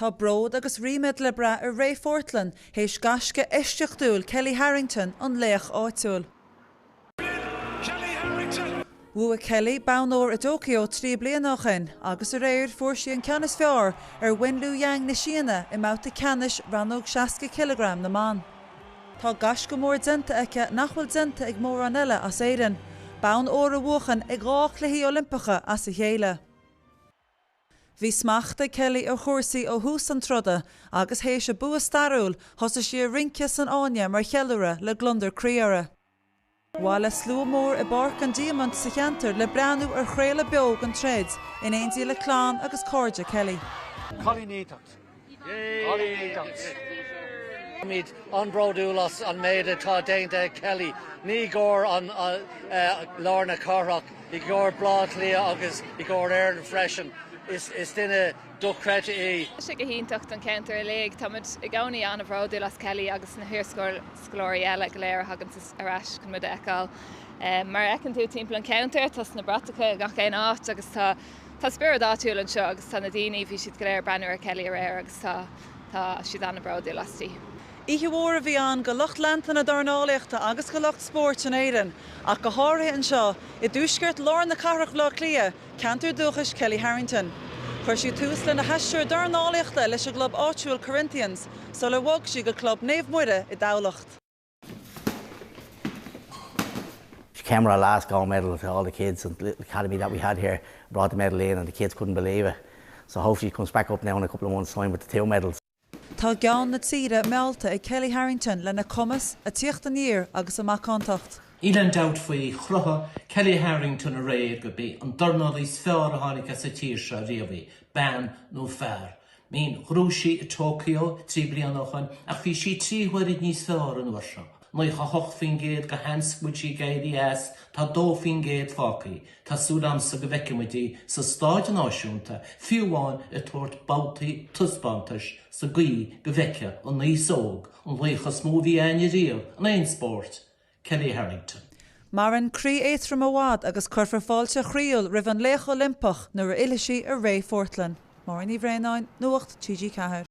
Tá bród agus riméid le bra ar ré Fortlan héis gasce isteach dúil Kellie Harrington an léach áitiúil. Bhua Kellie bánóir a Tokyo 3 bliain nach chin, agus a réir fuair sí an ceannas fearr ar winlú yang na Síana I mouta ceannis ranóg 60 kg na man. Tá gas go mór dinta aice nachfuil dinta ag mór an eile as éireann, bán óra bhuachan ag gách cluichí Olympacha as a chéile. Bhí smachta Kellie ar chóirsaí ó hús an troda agus hééis a bua starúil thosa sí a rince san áine mar chealúra le glundar críara. Bháil le slú mór I barc an diamant sa cheantar le breanú ar chréile beog an tréad in aontaí le clán agus cóide Kellie. Míid anbródúlas an méid atá déanta Kellie, ní gcóir an lárna carach, I gcóir blád lia agus I gcóir air an freisin. Is duine dóchais I. Sé go híntacht an counter a léig táid I gcónaí an bhródúlas Kellie agus na thuirscóirí eile go léir hagan arás chun muid eáil. Mar ecinn tú timppla an counter, tas na bratacha gach céin áit agus tá spirid áitiúil an seo agus tá na daoine bhí siad go léir brenn ar Kellie ar air agus tá siad an bhródúlastí. Ihe mhór a bhí an go lucht leanta na darnálaíochta agus go lucht spórt an éireann, ach go háirithe an seo I dúsgurt lár na carach lá clia, cantar dóchais Kellie Harrington. Chuir sí tús le na heistir darnálaíochta leis a club áitiúil Corinthians, so le bhog sí go club néamhmuide I dálacht. She came with our last gold medal to all the kids and the academy that we had here, brought the medal in and the kids couldn't believe it. So hopefully she comes back up now in a couple of months' time with the 2 medals. Tá gean na tíre mealta ag Kellie Harrington le na cumas a tíocht an níor agus amach contacht. Ilan doubt faoi chrutha Kellie Harrington a réir go bí an darnádaí fearr a tháinig as a tíirse a riamhaí, ban nó fearr. Mín chrúsí a Tokyo 3 bliain nach chin ach bhí sí 3 huirid níos fearr an uairse. Naich a 8 fin géad go hansmuid sí gaidí as, tá 2 fin géad fácaí, tá súdam sa go bheicemuidí sa stáid an áisiúnta, fiúháin a tuairt bautaí tusbantais sa gaí go bheice an níos óg, an bhuicha smódí aine riamh an aon sport, Kellie Harrington. Mar an crí éithrim amhád agus chuirfar fáilte chríúil rih an léach Olympach nuair a ilisí ar ré Fortlan. Mar ní bhréáin nuacht TG4.